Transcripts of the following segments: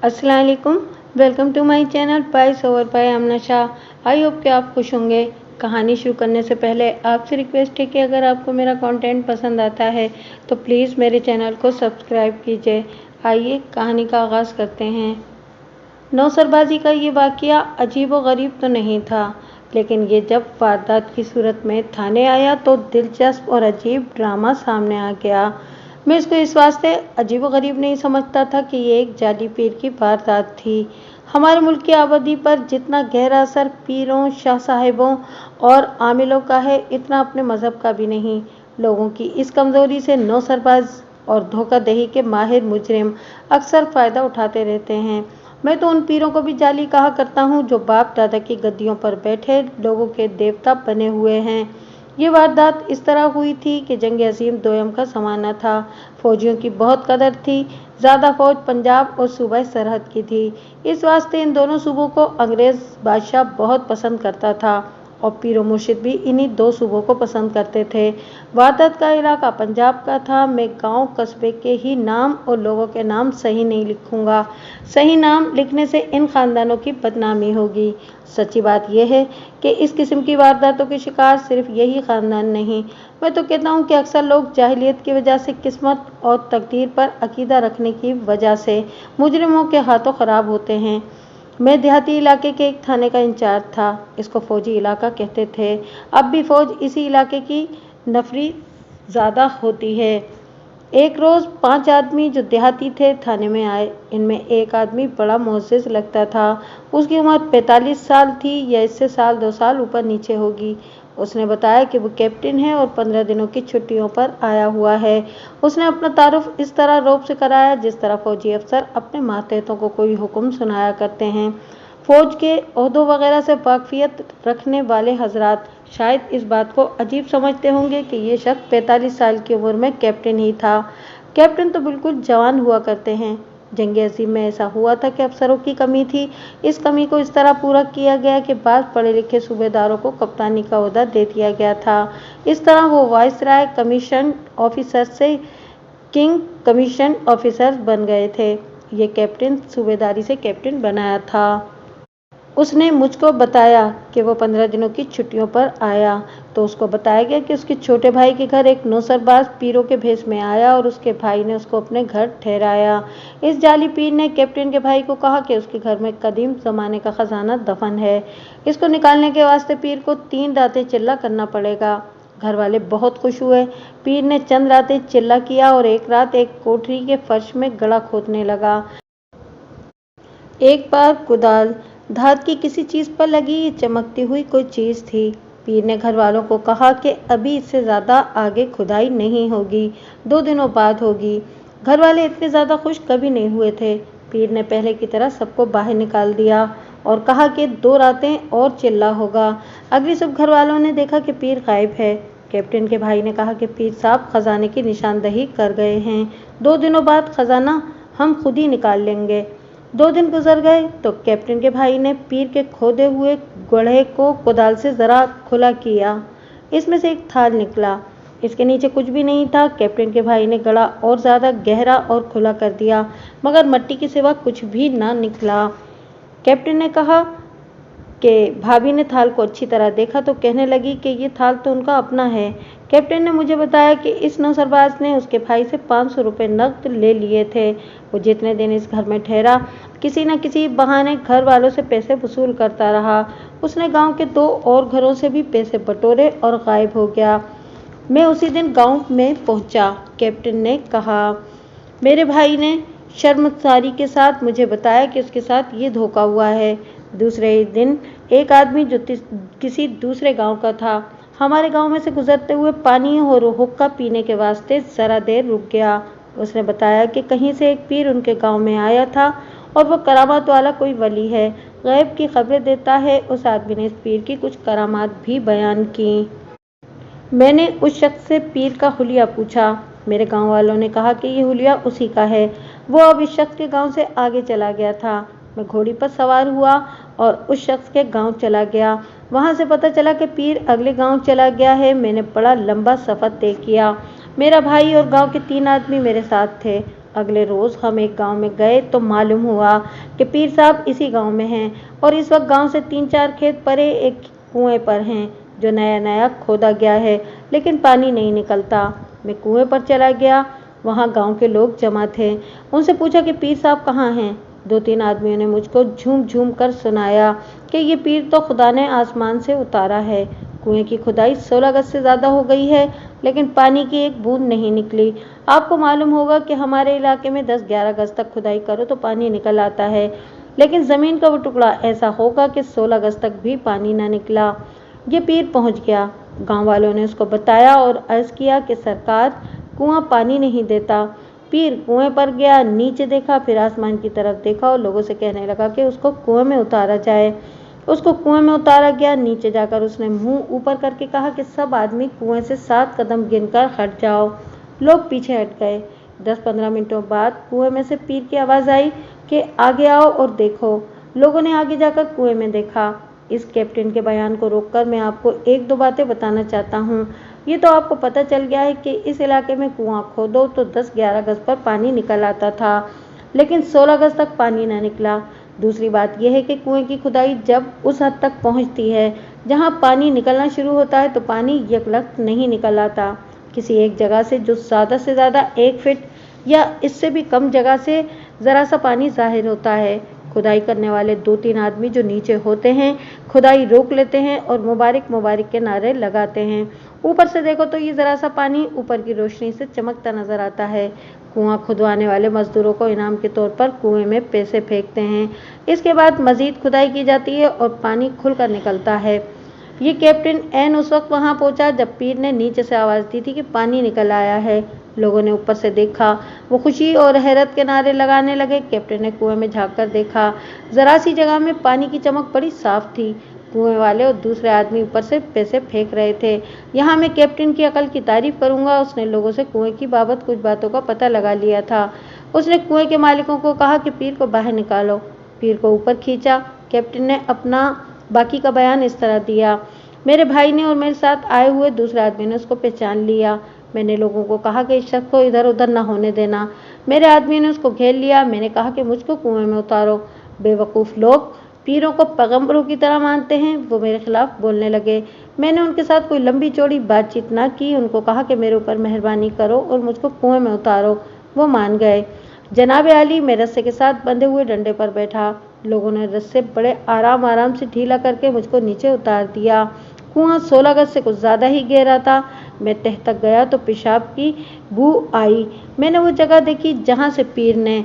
अस्सलाम वालेकुम। Welcome to my channel voice over by Amna Shah. I hope कि आप खुश होंगे। कहानी शुरू करने से पहले आपसे रिक्वेस्ट है कि अगर आपको मेरा कंटेंट पसंद आता है तो प्लीज़ मेरे चैनल को सब्सक्राइब कीजिए। आइए कहानी का आगाज़ करते हैं। नौसरबाजी का ये वाक़या अजीब व गरीब तो नहीं था, लेकिन ये जब वारदात की सूरत में थाने आया तो दिलचस्प और अजीब ड्रामा सामने आ गया। मैं इसको इस वास्ते अजीब व गरीब नहीं समझता था कि ये एक जाली पीर की वारदात थी। हमारे मुल्क की आबादी पर जितना गहरा असर पीरों, शाह साहिबों और आमिलों का है, इतना अपने मज़हब का भी नहीं। लोगों की इस कमज़ोरी से नौसरबाज और धोखाधड़ी के माहिर मुजरिम अक्सर फ़ायदा उठाते रहते हैं। मैं तो उन पीरों को भी जाली कहा करता हूँ जो बाप दादा की गद्दियों पर बैठे लोगों के देवता बने हुए हैं। ये वारदात इस तरह हुई थी कि जंग अज़ीम दोयम का ज़माना था। फौजियों की बहुत कदर थी। ज़्यादा फौज पंजाब और सूबाई सरहद की थी। इस वास्ते इन दोनों सूबों को अंग्रेज़ बादशाह बहुत पसंद करता था और पीर मुर्शिद भी इन्हीं दो सूबों को पसंद करते थे। वारदात का इलाका पंजाब का था। मैं गांव कस्बे के ही नाम और लोगों के नाम सही नहीं लिखूंगा। सही नाम लिखने से इन खानदानों की बदनामी होगी। सच्ची बात यह है कि इस किस्म की वारदातों के शिकार सिर्फ यही खानदान नहीं, मैं तो कहता हूँ कि अक्सर लोग जाहिलियत की वजह से, किस्मत और तकदीर पर अकीदा रखने की वजह से मुजरिमों के हाथों ख़राब होते हैं। मैं देहाती इलाके के एक थाने का इंचार्ज था। इसको फौजी इलाका कहते थे। अब भी फौज इसी इलाके की नफरी ज़्यादा होती है। एक रोज़ 5 आदमी जो देहाती थे थाने में आए। इनमें एक आदमी बड़ा मुअज़्ज़िज़ लगता था। उसकी उम्र 45 साल थी या इससे साल 2 साल ऊपर नीचे होगी। उसने बताया कि वो कैप्टन है और 15 दिनों की छुट्टियों पर आया हुआ है। उसने अपना तारुफ इस तरह रौब से कराया जिस तरह फौजी अफसर अपने मातहतों को कोई हुक्म सुनाया करते हैं। फौज के ओहदों वगैरह से वाकफियत रखने वाले हजरात शायद इस बात को अजीब समझते होंगे कि ये शख्स 45 साल की उम्र में कैप्टन ही था। कैप्टन तो बिल्कुल जवान हुआ करते हैं। जंग अज़ीम में ऐसा हुआ था कि अफसरों की कमी थी। इस कमी को इस तरह पूरा किया गया कि बाद पढ़े लिखे सूबेदारों को कप्तानी का ओहदा दे दिया गया था। इस तरह वो वाइसराय कमीशन ऑफिसर से किंग कमीशन ऑफिसर बन गए थे। ये कैप्टन सूबेदारी से कैप्टन बनाया था। उसने मुझको बताया कि वो 15 दिनों की छुट्टियों पर आया तो उसको बताया गया कि उसके छोटे भाई के घर एक नौसरबाज पीरों के भेष में आया और उसके भाई ने उसको अपने घर ठहराया। इस जाली पीर ने कैप्टन के भाई को कहा कि उसके घर में कदीम ज़माने का ख़जाना दफन है। इसको निकालने के वास्ते पीर को 3 रातें चिल्ला करना पड़ेगा। घर वाले बहुत खुश हुए। पीर ने चंद रातें चिल्ला किया और एक रात एक कोठरी के फर्श में गड़ा खोदने लगा। एक बार कुदाल धात की किसी चीज़ पर लगी चमकती हुई कोई चीज़ थी। पीर ने घर वालों को कहा कि अभी इससे ज़्यादा आगे खुदाई नहीं होगी, 2 दिनों बाद होगी। घर वाले इतने ज़्यादा खुश कभी नहीं हुए थे। पीर ने पहले की तरह सबको बाहर निकाल दिया और कहा कि 2 रातें और चिल्ला होगा। अगली सुबह घर वालों ने देखा कि पीर गायब है। कैप्टन के भाई ने कहा कि पीर साहब खजाने की निशानदही कर गए हैं। 2 दिनों बाद खजाना हम खुद ही निकाल लेंगे। 2 दिन गुजर गए तो कैप्टन के भाई ने पीर के खोदे हुए गड्ढे को कुदाल से जरा खुला किया। इसमें से एक थाल निकला। इसके नीचे कुछ भी नहीं था। कैप्टन के भाई ने गड्ढा और ज्यादा गहरा और खुला कर दिया, मगर मिट्टी के सिवा कुछ भी ना निकला। कैप्टन ने कहा कि भाभी ने थाल को अच्छी तरह देखा तो कहने लगी कि ये थाल तो उनका अपना है। कैप्टन ने मुझे बताया कि इस नौसरबाज ने उसके भाई से 500 रुपये नकद ले लिए थे। वो जितने दिन इस घर में ठहरा किसी न किसी बहाने घर वालों से पैसे वसूल करता रहा। उसने गांव के 2 और घरों से भी पैसे बटोरे और गायब हो गया। मैं उसी दिन गांव में पहुंचा। कैप्टन ने कहा, मेरे भाई ने शर्मसारी के साथ मुझे बताया कि उसके साथ ये धोखा हुआ है। दूसरे ही दिन एक आदमी जो किसी दूसरे गांव का था हमारे गांव में से गुजरते हुए पानी और हुक्का पीने के वास्ते जरा देर रुक गया। उसने बताया कि कहीं से एक पीर उनके गांव में आया था और वो करामात वाला कोई वली है, गैब की खबरें देता है। उस आदमी ने इस पीर की कुछ करामात भी बयान की। मैंने उस शख्स से पीर का हुलिया पूछा। मेरे गांव वालों ने कहा कि ये हुलिया उसी का है। वो अब इस शख्स के गांव से आगे चला गया था। मैं घोड़ी पर सवार हुआ और उस शख्स के गांव चला गया। वहां से पता चला कि पीर अगले गांव चला गया है। मैंने बड़ा लंबा सफ़र तय किया। मेरा भाई और गांव के 3 आदमी मेरे साथ थे। अगले रोज हम एक गांव में गए तो मालूम हुआ कि पीर साहब इसी गांव में हैं और इस वक्त गांव से 3-4 खेत परे एक कुएं पर हैं जो नया नया खोदा गया है, लेकिन पानी नहीं निकलता। मैं कुएं पर चला गया, वहां गांव के लोग जमा थे। उनसे पूछा कि पीर साहब कहाँ हैं। 2-3 आदमियों ने मुझको झूम झूम कर सुनाया कि ये पीर तो खुदा ने आसमान से उतारा है। कुएं की खुदाई 16 गज से ज्यादा हो गई है, लेकिन पानी की एक बूंद नहीं निकली। आपको मालूम होगा कि हमारे इलाके में 10-11 गज तक खुदाई करो तो पानी निकल आता है, लेकिन जमीन का वो टुकड़ा ऐसा होगा कि 16 गज तक भी पानी न निकला। ये पीर पहुंच गया। गांव वालों ने उसको बताया और अर्ज किया कि सरकार, कुआं पानी नहीं देता। पीर कुएं पर गया, नीचे देखा, फिर आसमान की तरफ देखा और लोगों से कहने लगा कि उसको कुएं में उतारा जाए। उसको कुएं में उतारा गया। नीचे जाकर उसने मुंह ऊपर करके कहा कि सब आदमी कुएं से 7 कदम गिनकर हट जाओ। लोग पीछे हट गए। 10-15 मिनटों बाद कुएं में से पीर की आवाज आई कि आगे आओ और देखो। लोगों ने आगे जाकर कुएं में देखा। इस कैप्टन के बयान को रोककर मैं आपको 1-2 बातें बताना चाहता हूँ। ये तो आपको पता चल गया है कि इस इलाके में कुआं खोदो तो 10-11 गज पर पानी निकल आता था, लेकिन 16 गज तक पानी न निकला। दूसरी बात यह है कि कुएं की खुदाई जब उस हद तक पहुंचती है जहां पानी निकलना शुरू होता है तो पानी यकलख्त नहीं निकल आता। किसी एक जगह से जो ज़्यादा से ज़्यादा 1 फीट या इससे भी कम जगह से ज़रा सा पानी जाहिर होता है। खुदाई करने वाले 2-3 आदमी जो नीचे होते हैं खुदाई रोक लेते हैं और मुबारक मुबारक के नारे लगाते हैं। ऊपर से देखो तो ये ज़रा सा पानी ऊपर की रोशनी से चमकता नजर आता है। कुआं खुदवाने वाले मजदूरों को इनाम के तौर पर कुएं में पैसे फेंकते हैं। इसके बाद मजीद खुदाई की जाती है और पानी खुलकर निकलता है। ये कैप्टन एन उस वक्त वहां पहुंचा जब पीर ने नीचे से आवाज दी थी कि पानी निकल आया है। लोगों ने ऊपर से देखा, वो खुशी और हैरत के नारे लगाने लगे। कैप्टन ने कुएं में झांक कर देखा, जरा सी जगह में पानी की चमक बड़ी साफ थी। कुएं वाले और दूसरे आदमी ऊपर से पैसे फेंक रहे थे। यहाँ मैं कैप्टन की अकल की तारीफ करूंगा। उसने लोगों से कुएं की बाबत कुछ बातों का पता लगा लिया था। उसने कुएं के मालिकों को कहा कि पीर को बाहर निकालो। पीर को ऊपर खींचा। कैप्टन ने अपना बाकी का बयान इस तरह दिया। मेरे भाई ने और मेरे साथ आए हुए दूसरे आदमी ने उसको पहचान लिया। मैंने लोगों को कहा कि इस शख्स को इधर उधर न होने देना। मेरे आदमी ने उसको घेर लिया। मैंने कहा कि मुझको कुएं में उतारो। बेवकूफ़ लोग पीरों को पैगंबरों की तरह मानते हैं। वो मेरे खिलाफ बोलने लगे। मैंने उनके साथ कोई लंबी चौड़ी बातचीत ना की। उनको कहा कि मेरे ऊपर मेहरबानी करो और मुझको कुएं में उतारो। वो मान गए। जनाब आली मैं रस्से के साथ बंधे हुए डंडे पर बैठा। लोगों ने रस्से बड़े आराम से ढीला करके मुझको नीचे उतार दिया। कुआं 16 गज से कुछ ज्यादा ही गहरा था। मैं तह तक गया तो पेशाब की बू आई। मैंने वो जगह देखी जहां से पीर ने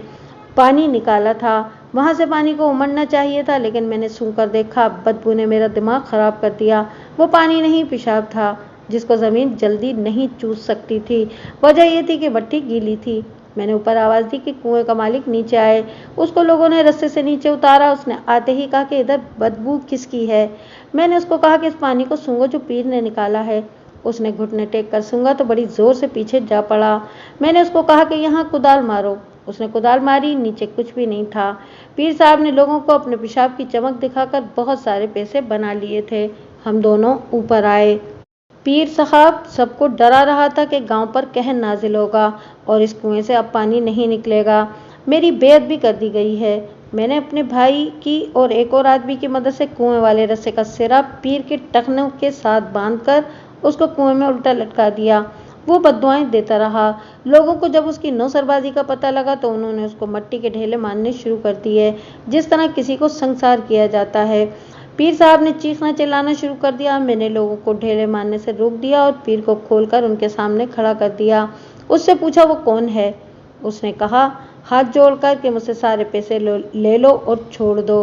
पानी निकाला था। वहां से पानी को उमड़ना चाहिए था, लेकिन मैंने सूंघकर देखा। बदबू ने मेरा दिमाग खराब कर दिया। वो पानी नहीं, पेशाब था, जिसको जमीन जल्दी नहीं चूस सकती थी। वजह यह थी कि मट्टी गीली थी। मैंने ऊपर आवाज दी कि कुएं का मालिक नीचे आए। उसको लोगों ने रस्से से नीचे उतारा। उसने आते ही कहा कि इधर बदबू किसकी है। मैंने उसको कहा कि इस पानी को सूंघो जो पीर ने निकाला है। उसने घुटने टेक कर सूंघा तो बड़ी जोर से पीछे जा पड़ा। मैंने उसको कहा कि यहाँ कुदाल मारो। उसने कुदाल मारी। नीचे कुछ भी नहीं था। पीर साहब ने लोगों को अपने पेशाब की चमक दिखाकर बहुत सारे पैसे बना लिए थे। हम दोनों ऊपर आए। पीर साहब सबको डरा रहा था कि गांव पर कहर नाजिल होगा और इस कुएं से अब पानी नहीं निकलेगा। मेरी बेइज्जत भी कर दी गई है। मैंने अपने भाई की और एक और आदमी की मदद से कुएं वाले रस्से का सिरा पीर के टखनों के साथ बांधकर उसको कुएं में उल्टा लटका दिया। वो बद्दुआएं देता रहा। लोगों को जब उसकी नौसरबाजी का पता लगा तो उन्होंने उसको मट्टी के ढेले मारने शुरू कर दिए, जिस तरह किसी को संसार किया जाता है। पीर साहब ने चीखना चिल्लाना शुरू कर दिया। मैंने लोगों को ढेले मारने से रोक दिया और पीर को खोलकर उनके सामने खड़ा कर दिया। उससे पूछा वो कौन है। उसने कहा हाथ जोड़कर कि मुझसे सारे पैसे ले लो और छोड़ दो।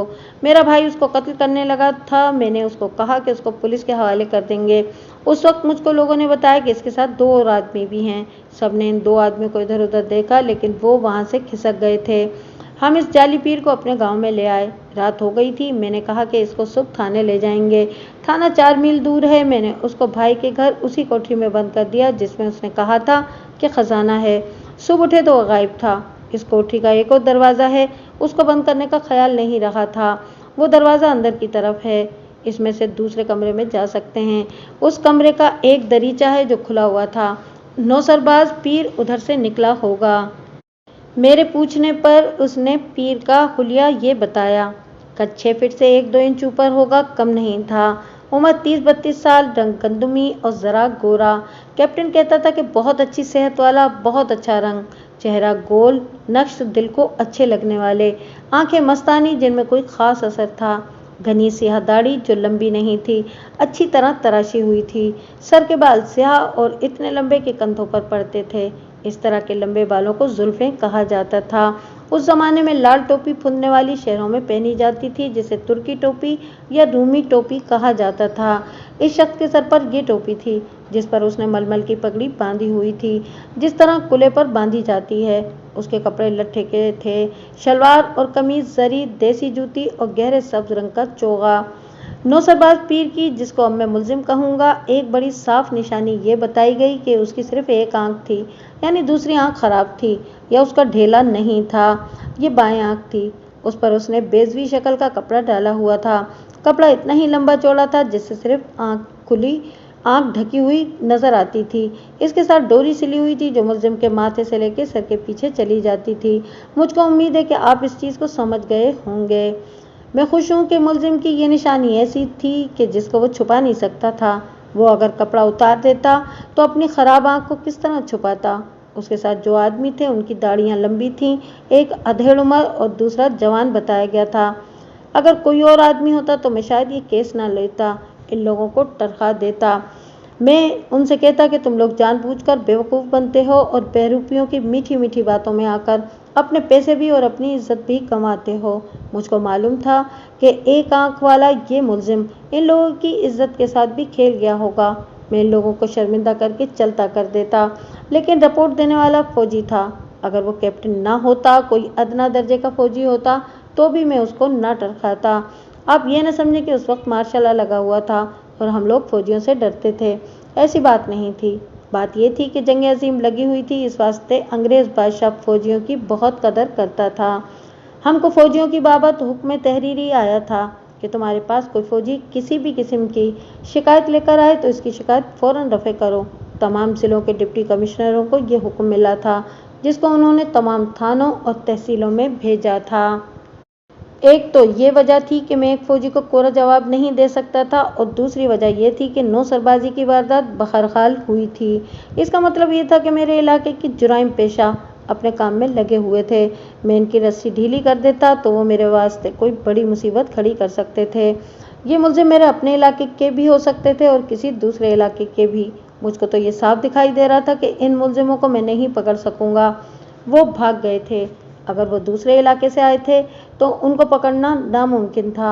मेरा भाई उसको कत्ल करने लगा था। मैंने उसको कहा कि उसको पुलिस के हवाले कर देंगे। उस वक्त मुझको लोगों ने बताया कि इसके साथ 2 और आदमी भी हैं। सबने इन 2 आदमियों को इधर उधर देखा, लेकिन वो वहां से खिसक गए थे। हम इस जाली पीर को अपने गांव में ले आए। रात हो गई थी। मैंने कहा कि इसको सुबह थाने ले जाएंगे। थाना 4 मील दूर है। मैंने उसको भाई के घर उसी कोठरी में बंद कर दिया जिसमें उसने कहा था कि खजाना है। सुबह उठे तो वो गायब था। इस कोठरी का एक और दरवाज़ा है, उसको बंद करने का ख्याल नहीं रहा था। वो दरवाज़ा अंदर की तरफ है। इसमें से दूसरे कमरे में जा सकते हैं। उस कमरे का एक दरीचा है जो खुला हुआ था। नौसरबाज पीर उधर से निकला होगा। मेरे पूछने पर उसने पीर का हुलिया ये बताया। कद 6 फीट से 1-2 इंच ऊपर होगा, कम नहीं था। उम्र 30-32 साल, रंग गंदमी और जरा गोरा। कैप्टन कहता था कि बहुत अच्छी सेहत वाला, बहुत अच्छा रंग, चेहरा गोल, नक्श दिल को अच्छे लगने वाले, आंखें मस्तानी जिनमें कोई खास असर था, घनी स्याह दाढ़ी जो लंबी नहीं थी, अच्छी तरह तराशी हुई थी, सर के बाल स्याह और इतने लंबे कि कंधों पर पड़ते थे। इस तरह के लंबे बालों को जुल्फें कहा जाता था। उस जमाने में लाल टोपी फुदने वाली शहरों में पहनी जाती थी, जिसे तुर्की टोपी या रूमी टोपी कहा जाता था। इस शख्स के सर पर ये टोपी थी, जिस पर उसने मलमल की पगड़ी बांधी हुई थी, जिस तरह कुले पर बांधी जाती है। उसके कपड़े लट्ठे के थे, शलवार और कमीज जरी, देसी जूती और गहरे सब्ज रंग का चोगा। नौसरबाज पीर की, जिसको अब मैं मुलजिम कहूँगा, एक बड़ी साफ निशानी ये बताई गई कि उसकी सिर्फ एक आंख थी, यानी दूसरी आंख खराब थी या उसका ढेला नहीं था, ये बाएं आंख थी। उस पर उसने बेजवी शक्ल का कपड़ा डाला हुआ था। कपड़ा इतना ही लंबा चौड़ा था जिससे सिर्फ आंख ढकी हुई नजर आती थी। इसके साथ डोरी सिली हुई थी जो मुलजिम के माथे से लेकर सर के पीछे चली जाती थी। मुझको उम्मीद है कि आप इस चीज़ को समझ गए होंगे। मैं खुश हूँ कि मुलजिम की ये निशानी ऐसी थी कि जिसको वो छुपा नहीं सकता था। वो अगर कपड़ा उतार देता तो अपनी खराब आंख को किस तरह छुपाता। उसके साथ जो आदमी थे उनकी दाढ़ियाँ लंबी थीं, एक अधेड़ उम्र और दूसरा जवान बताया गया था। अगर कोई और आदमी होता तो मैं शायद ये केस ना लेता, इन लोगों को टरखा देता। मैं उनसे कहता कि तुम लोग जानबूझकर बेवकूफ़ बनते हो और बहरूपियों की मीठी मीठी बातों में आकर अपने पैसे भी और अपनी इज्जत भी गंवाते हो। मुझको मालूम था कि एक आंख वाला ये मुलजिम इन लोगों की इज्जत के साथ भी खेल गया होगा। मैं इन लोगों को शर्मिंदा करके चलता कर देता, लेकिन रिपोर्ट देने वाला फौजी था। अगर वो कैप्टन ना होता, कोई अदना दर्जे का फौजी होता, तो भी मैं उसको ना टरखाता। आप ये न समझें कि उस वक्त मार्शल लॉ लगा हुआ था और हम लोग फौजियों से डरते थे। ऐसी बात नहीं थी। बात ये थी कि जंग अजीम लगी हुई थी, इस वास्ते अंग्रेज बादशाह फौजियों की बहुत कदर करता था। हमको फौजियों की बाबत हुक्म तहरीरी आया था कि तुम्हारे पास कोई फौजी किसी भी किस्म की शिकायत लेकर आए तो इसकी शिकायत फौरन रफ़े करो। तमाम जिलों के डिप्टी कमिश्नरों को ये हुक्म मिला था, जिसको उन्होंने तमाम थानों और तहसीलों में भेजा था। एक तो ये वजह थी कि मैं एक फौजी को कोरा जवाब नहीं दे सकता था और दूसरी वजह यह थी कि नौसरबाजी की वारदात बहरहाल हुई थी। इसका मतलब ये था कि मेरे इलाके की जुराइम पेशा अपने काम में लगे हुए थे। मैं इनकी रस्सी ढीली कर देता तो वो मेरे वास्ते कोई बड़ी मुसीबत खड़ी कर सकते थे। ये मुलजिम मेरे अपने इलाके के भी हो सकते थे और किसी दूसरे इलाके के भी। मुझको तो ये साफ दिखाई दे रहा था कि इन मुलजिमों को मैं नहीं पकड़ सकूंगा। वो भाग गए थे। अगर वो दूसरे इलाके से आए थे तो उनको पकड़ना नामुमकिन था।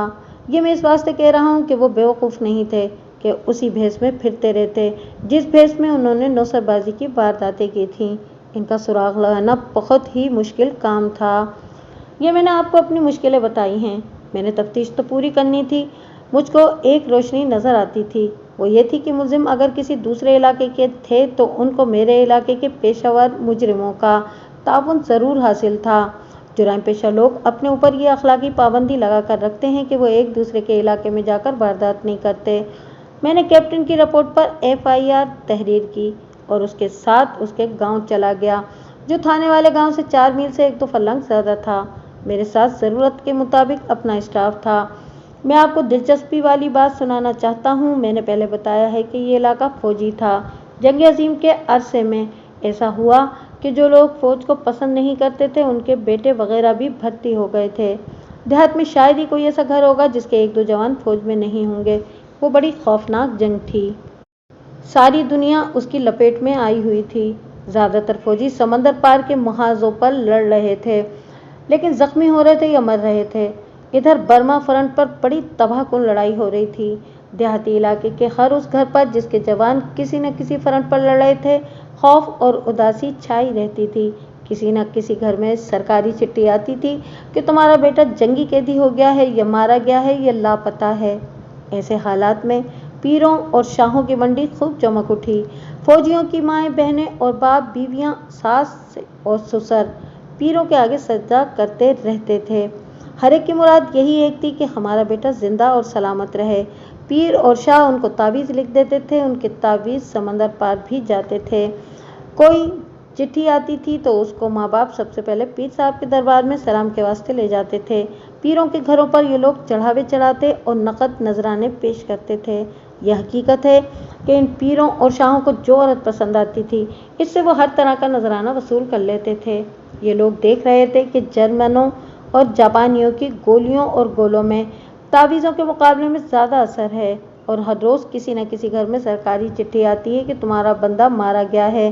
ये मैं इस वास्ते कह रहा हूँ कि वो बेवकूफ़ नहीं थे कि उसी भेस में फिरते रहते जिस भेस में उन्होंने नौसरबाजी की वारदातें की थीं। इनका सुराग लगाना बहुत ही मुश्किल काम था। ये मैंने आपको अपनी मुश्किलें बताई हैं। मैंने तफ्तीश तो पूरी करनी थी। मुझको एक रोशनी नज़र आती थी, वो ये थी कि मुलजिम अगर किसी दूसरे इलाके के थे तो उनको मेरे इलाके के पेशावर मुजरिमों का ताउन ज़रूर हासिल था। जुराइम पेशा लोग अपने ऊपर ये अखलाकी पाबंदी लगा कर रखते हैं कि वो एक दूसरे के इलाके में जाकर वारदात नहीं करते। मैंने कैप्टन की रिपोर्ट पर FIR तहरीर की और उसके साथ उसके गांव चला गया, जो थाने वाले गांव से 4 मील से 1-2 फर्लांग ज़्यादा था। मेरे साथ ज़रूरत के मुताबिक अपना स्टाफ था। मैं आपको दिलचस्पी वाली बात सुनाना चाहता हूँ। मैंने पहले बताया है कि ये इलाका फौजी था। जंग अजीम के अरसे में ऐसा हुआ कि जो लोग फौज को पसंद नहीं करते थे उनके बेटे वगैरह भी भर्ती हो गए थे। देहात में शायद ही कोई ऐसा घर होगा जिसके 1-2 जवान फौज में नहीं होंगे। वो बड़ी खौफनाक जंग थी। सारी दुनिया उसकी लपेट में आई हुई थी। ज़्यादातर फौजी समंदर पार के मुहाजों पर लड़ रहे थे, लेकिन जख्मी हो रहे थे या मर रहे थे। इधर बर्मा फ्रंट पर बड़ी तबाहकुन लड़ाई हो रही थी। देहाती इलाके के हर उस घर पर जिसके जवान किसी न किसी फ्रंट पर लड़ रहे थे, खौफ और उदासी छाई रहती थी। किसी न किसी घर में सरकारी चिट्ठी आती थी कि तुम्हारा बेटा जंगी कैदी हो गया है या मारा गया है या लापता है। ऐसे हालात में पीरों और शाहों की मंडी खूब चमक उठी। फौजियों की माएँ, बहनें और बाप, बीवियाँ, सास और ससुर पीरों के आगे सजदा करते रहते थे। हर एक की मुराद यही एक थी कि हमारा बेटा जिंदा और सलामत रहे। पीर और शाह उनको तावीज़ लिख देते थे। उनके तावीज़ समंदर पार भी जाते थे। कोई चिट्ठी आती थी तो उसको माँ बाप सबसे पहले पीर साहब के दरबार में सलाम के वास्ते ले जाते थे। पीरों के घरों पर ये लोग चढ़ावे चढ़ाते और नकद नजराने पेश करते थे। यह हकीकत है कि इन पीरों और शाहों को जो औरत पसंद आती थी, इससे वो हर तरह का नजराना वसूल कर लेते थे। ये लोग देख रहे थे कि जर्मनों और जापानियों की गोलियों और गोलों में तावीज़ों के मुकाबले में ज़्यादा असर है, और हर रोज़ किसी न किसी घर में सरकारी चिट्ठी आती है कि तुम्हारा बंदा मारा गया है।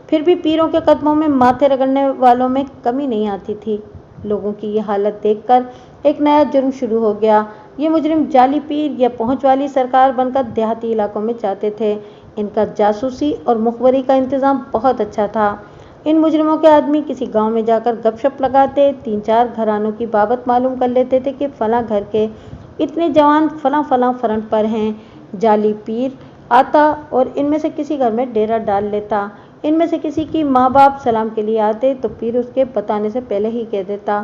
फिर भी पीरों के कदमों में माथे रगड़ने वालों में कमी नहीं आती थी। लोगों की ये हालत देखकर एक नया जुर्म शुरू हो गया। ये मुजरिम जाली पीर या पहुंच वाली सरकार बनकर देहाती इलाकों में जाते थे। इनका जासूसी और मुखबरी का इंतज़ाम बहुत अच्छा था। इन मुजरिमों के आदमी किसी गांव में जाकर गपशप लगाते, 3-4 घरानों की बाबत मालूम कर लेते थे कि फलां घर के इतने जवान फलां फलां फ्रंट पर हैं। जाली पीर आता और इनमें से किसी घर में डेरा डाल लेता। इनमें से किसी की माँ बाप सलाम के लिए आते तो पीर उसके बताने से पहले ही कह देता,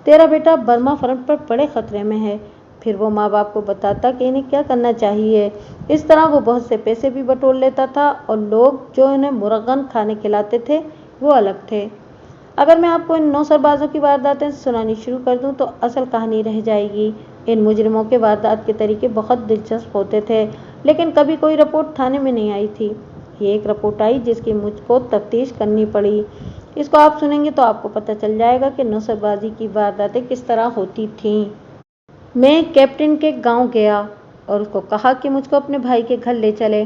तेरा बेटा बर्मा फ्रंट पर बड़े खतरे में है। फिर वो माँ बाप को बताता कि इन्हें क्या करना चाहिए। इस तरह वो बहुत से पैसे भी बटोर लेता था, और लोग जो इन्हें मुरगन खाने खिलाते थे वो अलग थे। अगर मैं आपको इन 9 सरबाजों की वारदातें सुनानी शुरू कर दूं तो असल कहानी रह जाएगी। इन मुजरिमों के वारदात के तरीके बहुत दिलचस्प होते थे, लेकिन कभी कोई रिपोर्ट थाने में नहीं आई थी। ये एक रिपोर्ट आई जिसकी मुझको तफ्तीश करनी पड़ी। इसको आप सुनेंगे तो आपको पता चल जाएगा कि नौसरबाजी की वारदातें किस तरह होती थीं। मैं कैप्टन के गांव गया और उसको कहा कि मुझको अपने भाई के घर ले चले।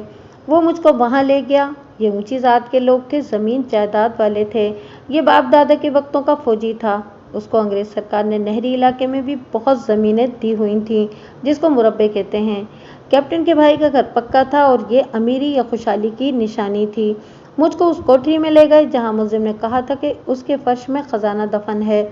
वो मुझको वहां ले गया। ये ऊंची जात के लोग थे, ज़मीन जायदाद वाले थे। ये बाप दादा के वक्तों का फौजी था। उसको अंग्रेज सरकार ने नहरी इलाके में भी बहुत ज़मीनें दी हुई थीं, जिसको मुरब्बे कहते हैं। कैप्टन के भाई का घर पक्का था और ये अमीरी या खुशहाली की निशानी थी। मुझको उस कोठरी में ले गए जहाँ मुलजिम ने कहा था कि उसके फर्श में खजाना दफन है।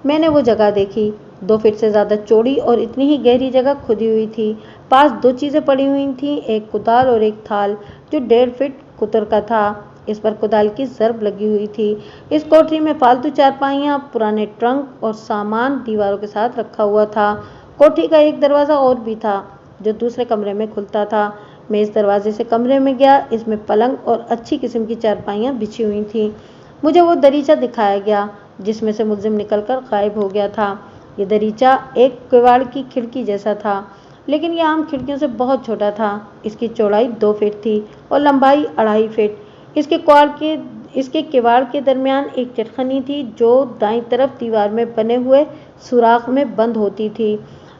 मैंने वो जगह देखी। 2 फीट से ज़्यादा चौड़ी और इतनी ही गहरी जगह खुदी हुई थी। पास 2 चीज़ें पड़ी हुई थीं, एक कुदाल और एक थाल, जो 1.5 फीट कुतर का था। इस पर कुदाल की ज़र्ब लगी हुई थी। इस कोठरी में फालतू चारपाइयाँ, पुराने ट्रंक और सामान दीवारों के साथ रखा हुआ था। कोठरी का एक दरवाज़ा और भी था, जो दूसरे कमरे में खुलता था। मैं इस दरवाजे से कमरे में गया। इसमें पलंग और अच्छी किस्म की चारपाइयाँ बिछी हुई थीं। मुझे वो दरीचा दिखाया गया जिसमें से मुलजिम निकलकर गायब हो गया था। ये दरीचा एक किवाड़ की खिड़की जैसा था, लेकिन ये आम खिड़कियों से बहुत छोटा था। इसकी चौड़ाई 2 फीट थी और लंबाई 2.5 फीट। इसके किवाड़ के दरमियान एक चटखनी थी जो दाईं तरफ दीवार में बने हुए सुराख में बंद होती थी।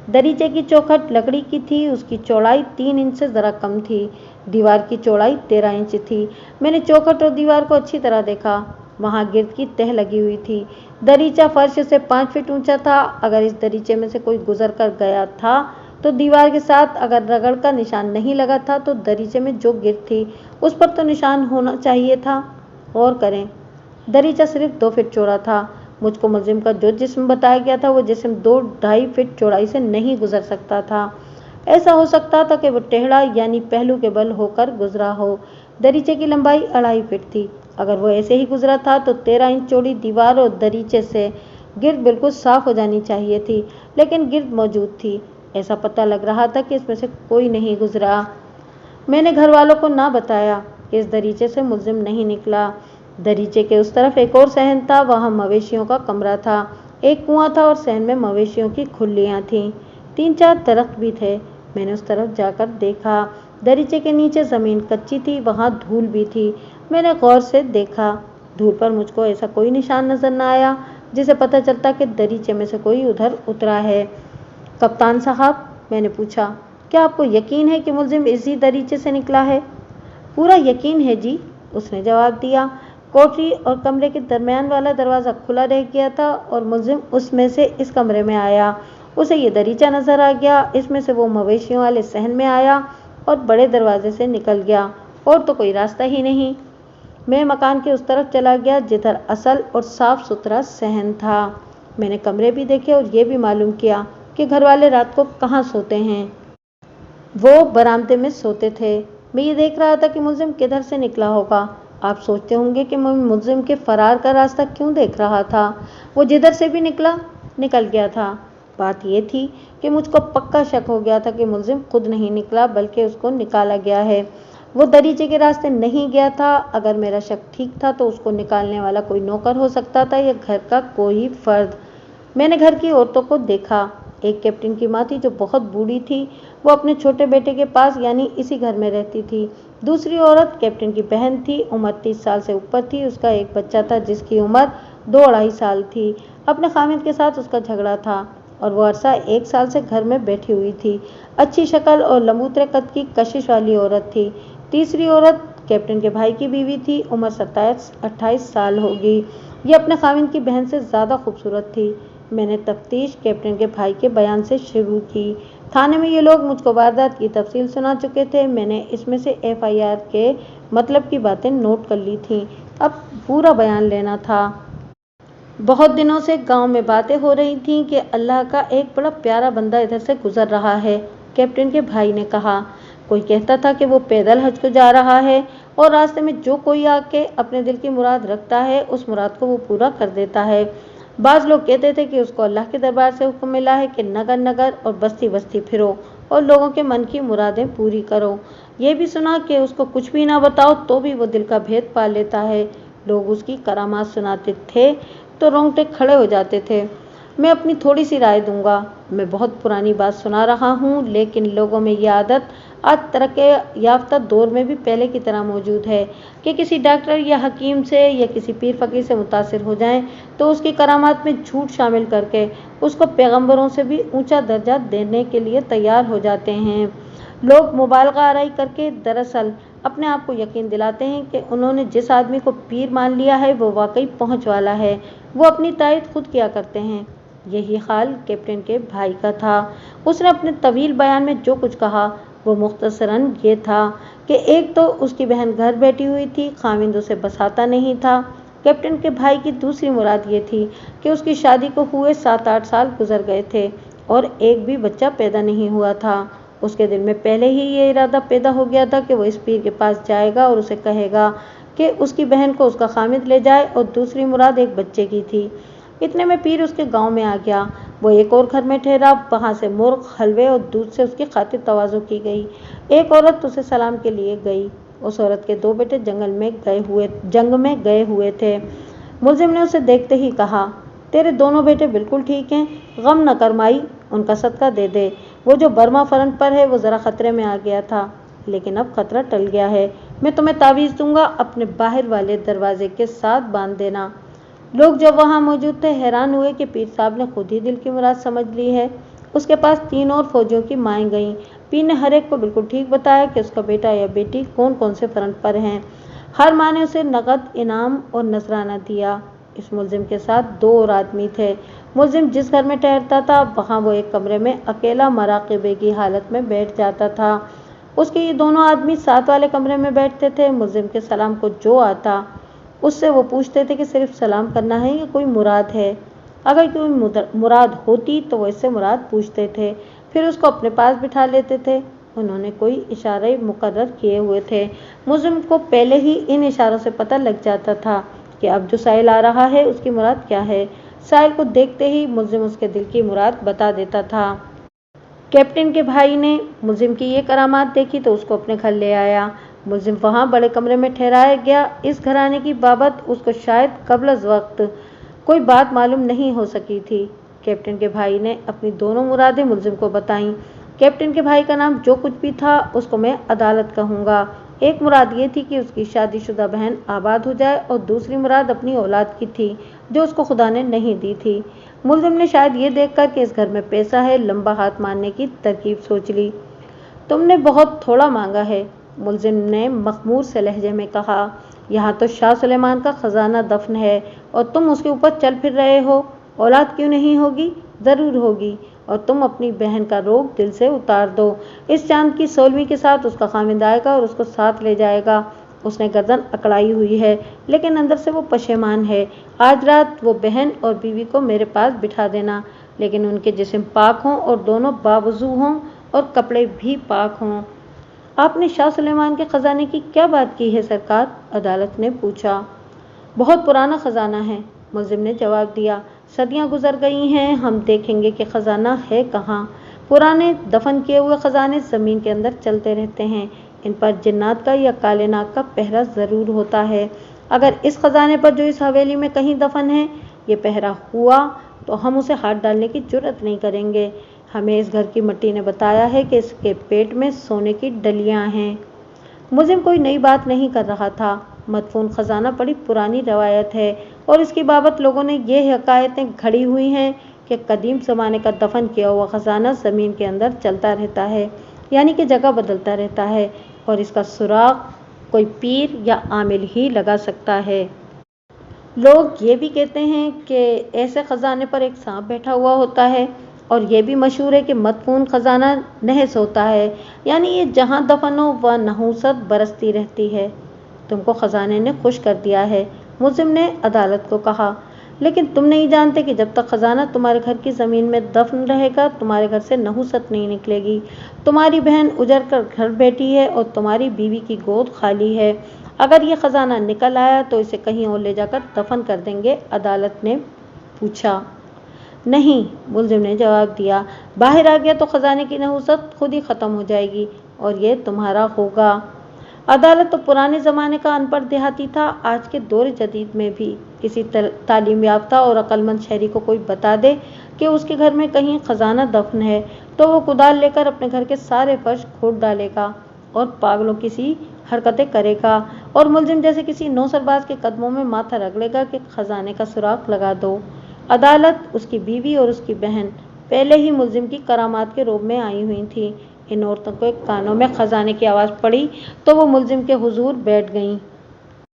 दरीचे की चौखट लकड़ी की थी। उसकी चौड़ाई 3 इंच से ज़रा कम थी। दीवार की चौड़ाई 13 इंच थी। मैंने चौखट और दीवार को अच्छी तरह देखा। वहाँ गिर्द की तह लगी हुई थी। दरीचा फर्श से 5 फीट ऊंचा था। अगर इस दरीचे में से कोई गुजर कर गया था तो दीवार के साथ अगर रगड़ का निशान नहीं लगा था तो दरीचे में जो गिर्द थी उस पर तो निशान होना चाहिए था। और करें, दरीचा सिर्फ 2 फीट चौड़ा था। मुझको मुलजिम का जो जिस्म बताया गया था वो जिस्म 2-2.5 फीट चौड़ाई से नहीं गुजर सकता था। ऐसा हो सकता था कि वो टेढ़ा यानी पहलू के बल होकर गुजरा हो। दरीचे की लंबाई 2.5 फीट थी। अगर वो ऐसे ही गुजरा था तो 13 इंच चौड़ी दीवार और दरीचे से गिर्द बिल्कुल साफ हो जानी चाहिए थी, लेकिन गिर्द मौजूद थी। ऐसा पता लग रहा था कि इसमें से कोई नहीं गुजरा। मैंने घर वालों को ना बताया कि इस दरीचे से मुलजिम नहीं निकला। दरीचे के उस तरफ एक और सहन था। वहाँ मवेशियों का कमरा था। एक कुआं था और सहन में मवेशियों की खुलियाँ थीं। 3-4 दरख्त भी थे। मैंने उस तरफ जाकर देखा। दरीचे के नीचे ज़मीन कच्ची थी। वहाँ धूल भी थी। मैंने गौर से देखा। धूल पर मुझको ऐसा कोई निशान नजर न आया जिसे पता चलता कि दरीचे में से कोई उधर उतरा है। कप्तान साहब, मैंने पूछा, क्या आपको यकीन है कि मुलजिम इसी दरीचे से निकला है? पूरा यकीन है जी, उसने जवाब दिया। कोठरी और कमरे के दरमियान वाला दरवाज़ा खुला रह गया था और मुलजिम उसमें से इस कमरे में आया। उसे ये दरीचा नजर आ गया। इसमें से वो मवेशियों वाले सहन में आया और बड़े दरवाजे से निकल गया। और तो कोई रास्ता ही नहीं। मैं मकान के उस तरफ चला गया जिधर असल और साफ सुथरा सहन था। मैंने कमरे भी देखे और ये भी मालूम किया कि घर वाले रात को कहाँ सोते हैं। वो बरामदे में सोते थे। मैं ये देख रहा था कि मुलजिम किधर से निकला होगा। आप सोचते होंगे कि मैं मुलजिम के फरार का रास्ता क्यों देख रहा था। वो जिधर से भी निकल गया था। बात ये थी कि मुझको पक्का शक हो गया था कि मुलजिम खुद नहीं निकला बल्कि उसको निकाला गया है। वो दरीचे के रास्ते नहीं गया था। अगर मेरा शक ठीक था तो उसको निकालने वाला कोई नौकर हो सकता था या घर का कोई फर्द। मैंने घर की औरतों को देखा। एक कैप्टन की माँ थी जो बहुत बूढ़ी थी, वो अपने छोटे बेटे के पास यानी इसी घर में रहती थी। दूसरी औरत कैप्टन की बहन थी, उम्र 30 साल से ऊपर थी। उसका एक बच्चा था जिसकी उम्र 2-2.5 साल थी। अपने खामिद के साथ उसका झगड़ा था और वो अरसा 1 साल से घर में बैठी हुई थी। अच्छी शक्ल और लंबूतरे कद की कशिश वाली औरत थी। तीसरी औरत कैप्टन के भाई की बीवी थी, उम्र 27-28 साल होगी। ये अपने खामिद की बहन से ज़्यादा खूबसूरत थी। मैंने तफ्तीश कैप्टन के भाई के बयान से शुरू की। थाने में ये लोग मुझको वारदात की तफसील सुना चुके थे। मैंने इसमें से FIR के मतलब की बातें नोट कर ली थीं। अब पूरा बयान लेना था। बहुत दिनों से गांव में बातें हो रही थीं कि अल्लाह का एक बड़ा प्यारा बंदा इधर से गुजर रहा है। कैप्टन के भाई ने कहा, कोई कहता था कि वो पैदल हज को जा रहा है और रास्ते में जो कोई आके अपने दिल की मुराद रखता है उस मुराद को वो पूरा कर देता है। बाज़ लोग कहते थे कि उसको अल्लाह के दरबार से हुक्म मिला है कि नगर नगर और बस्ती बस्ती फिरो और लोगों के मन की मुरादें पूरी करो। ये भी सुना कि उसको कुछ भी ना बताओ तो भी वो दिल का भेद पा लेता है। लोग उसकी करामात सुनाते थे तो रोंगटे खड़े हो जाते थे। मैं अपनी थोड़ी सी राय दूंगा। मैं बहुत पुरानी बात सुना रहा हूँ, लेकिन लोगों में ये आदत आज तरक्की याफ्ता दौर में भी पहले की तरह मौजूद है कि किसी डॉक्टर या हकीम से या किसी पीर फकीर से मुतासिर हो जाएं तो उसकी करामात में झूठ शामिल करके उसको पैगंबरों से भी ऊंचा दर्जा देने के लिए तैयार हो जाते हैं। लोग मुबालगा आराई करके दरअसल अपने आप को यकीन दिलाते हैं कि उन्होंने जिस आदमी को पीर मान लिया है वो वाकई पहुंच वाला है। वो अपनी तारीफ खुद किया करते हैं। यही हाल कैप्टन के भाई का था। उसने अपने तवील बयान में जो कुछ कहा वो मुख्तसरन ये था कि एक तो उसकी बहन घर बैठी हुई थी, खाविंद उसे बसाता नहीं था। कैप्टन के भाई की दूसरी मुराद ये थी कि उसकी शादी को हुए 7-8 साल गुजर गए थे और एक भी बच्चा पैदा नहीं हुआ था। उसके दिल में पहले ही ये इरादा पैदा हो गया था कि वो इस पीर के पास जाएगा और उसे कहेगा कि उसकी बहन को उसका खामिद ले जाए और दूसरी मुराद एक बच्चे की थी। इतने में पीर उसके गांव में आ गया। वो एक और घर में ठहरा। वहां से मुर्ग, हलवे और दूध से उसकी खातिर तवाज़ो की गई। एक औरत उसे सलाम के लिए गई। उस औरत के 2 बेटे जंग में गए हुए थे। मुलजिम ने उसे देखते ही कहा, तेरे दोनों बेटे बिल्कुल ठीक हैं, गम न कर माई, उनका सदका दे दे। वो जो बर्मा फ्रंट पर है वो ज़रा खतरे में आ गया था, लेकिन अब खतरा टल गया है। मैं तुम्हें तावीज़ दूंगा, अपने बाहर वाले दरवाजे के साथ बांध देना। लोग जब वहां मौजूद थे हैरान हुए कि पीर साहब ने खुद ही दिल की मुराद समझ ली है। उसके पास 3 और फौजियों की माएँ गईं। पीर ने हर एक को बिल्कुल ठीक बताया कि उसका बेटा या बेटी कौन कौन से फ्रंट पर हैं। हर माँ ने उसे नकद इनाम और नजराना दिया। इस मुलजिम के साथ 2 और आदमी थे। मुलजिम जिस घर में ठहरता था वहाँ वो एक कमरे में अकेला मराक़िबे की हालत में बैठ जाता था। उसके ये दोनों आदमी साथ वाले कमरे में बैठते थे। मुलजिम के सलाम को जो आता उससे वो पूछते थे कि सिर्फ सलाम करना है या कोई मुराद है। अगर कोई मुराद होती तो वो इससे मुराद पूछते थे, फिर उसको अपने पास बिठा लेते थे। उन्होंने कोई इशारे मुकर्रर किए हुए थे। मुलजिम को पहले ही इन इशारों से पता लग जाता था कि अब जो साइल आ रहा है उसकी मुराद क्या है। साइल को देखते ही मुलजिम उसके दिल की मुराद बता देता था। कैप्टन के भाई ने मुलजिम की ये करामात देखी तो उसको अपने घर ले आया। मुलजिम वहाँ बड़े कमरे में ठहराया गया। इस घराने की बाबत उसको शायद कबल वक्त कोई बात मालूम नहीं हो सकी थी। कैप्टन के भाई ने अपनी दोनों मुरादें मुलजिम को बताईं। कैप्टन के भाई का नाम जो कुछ भी था उसको मैं अदालत कहूँगा। एक मुराद ये थी कि उसकी शादीशुदा बहन आबाद हो जाए और दूसरी मुराद अपनी औलाद की थी जो उसको खुदा ने नहीं दी थी। मुलजिम ने शायद ये देखकर कि इस घर में पैसा है, लंबा हाथ मारने की तरकीब सोच ली। तुमने बहुत थोड़ा मांगा है, मुलजिम ने मखमूर से लहजे में कहा। यहाँ तो शाह सुलेमान का खजाना दफन है और तुम उसके ऊपर चल फिर रहे हो। औलाद क्यों नहीं होगी? ज़रूर होगी, और तुम अपनी बहन का रोग दिल से उतार दो। इस चांद की 16वीं के साथ उसका खामिद आएगा और उसको साथ ले जाएगा। उसने गर्दन अकड़ाई हुई है लेकिन अंदर से वो पशेमान है। आज रात वो बहन और बीवी को मेरे पास बिठा देना, लेकिन उनके जिस्म पाक हों और दोनों बावजू हों और कपड़े भी पाक हों। आपने शाह सुलेमान के खजाने की क्या बात की है सरकार? अदालत ने पूछा। बहुत पुराना खजाना है, मुलजिम ने जवाब दिया। सदियां गुजर गई हैं, हम देखेंगे कि खजाना है कहाँ। पुराने दफन किए हुए खजाने जमीन के अंदर चलते रहते हैं। ان پر جنات کا یا کالے ناگ کا پہرا ضرور ہوتا ہے۔ اگر اس خزانے پر جو اس حویلی میں کہیں دفن ہے یہ پہرا ہوا تو ہم اسے ہاتھ ڈالنے کی جرات نہیں کریں گے۔ ہمیں اس گھر کی مٹی نے بتایا ہے کہ اس کے پیٹ میں سونے کی ڈلیاں ہیں۔ ملزم کوئی نئی بات نہیں کر رہا تھا۔ مدفون خزانہ بڑی پرانی روایت ہے اور اس کی بابت لوگوں نے یہ حکایتیں گھڑی ہوئی ہیں کہ قدیم زمانے کا دفن کیا ہوا خزانہ زمین کے اندر چلتا رہتا ہے، یعنی کہ جگہ بدلتا رہتا ہے، اور اس کا سراغ کوئی پیر یا عامل ہی لگا سکتا ہے۔ لوگ یہ بھی کہتے ہیں کہ ایسے خزانے پر ایک سانپ بیٹھا ہوا ہوتا ہے، اور یہ بھی مشہور ہے کہ مدفون خزانہ نحس ہوتا ہے، یعنی یہ جہاں دفن ہو وہاں نحوست برستی رہتی ہے۔ تم کو خزانے نے خوش کر دیا ہے، ملزم نے عدالت کو کہا، لیکن تم نہیں جانتے کہ جب تک خزانہ تمہارے گھر کی زمین میں دفن رہے گا تمہارے گھر سے نحوست نہیں نکلے گی۔ تمہاری بہن اجڑ کر گھر بیٹھی ہے اور تمہاری بیوی کی گود خالی ہے۔ اگر یہ خزانہ نکل آیا تو اسے کہیں اور لے جا کر دفن کر دیں گے؟ عدالت نے پوچھا۔ نہیں، ملزم نے جواب دیا، باہر آ گیا تو خزانے کی نحوست خود ہی ختم ہو جائے گی اور یہ تمہارا ہوگا۔ عدالت تو پرانے زمانے کا ان پڑھ دیہاتی تھا۔ آج کے دور جدید میں بھی کسی تعلیم یافتہ اور عقل مند شہری کو کوئی بتا دے کہ اس کے گھر میں کہیں خزانہ دفن ہے تو وہ کدال لے کر اپنے گھر کے سارے فرش کھود ڈالے گا اور پاگلوں کی سی حرکتیں کرے گا اور ملزم جیسے کسی نوسرباز کے قدموں میں ماتھا رگڑے گا کہ خزانے کا سراغ لگا دو۔ عدالت، اس کی بیوی اور اس کی بہن پہلے ہی ملزم کی کرامات کے روب میں آئی ہوئی تھیں۔ ان عورتوں کے کانوں میں خزانے کی آواز پڑی تو وہ ملزم کے حضور بیٹھ گئیں۔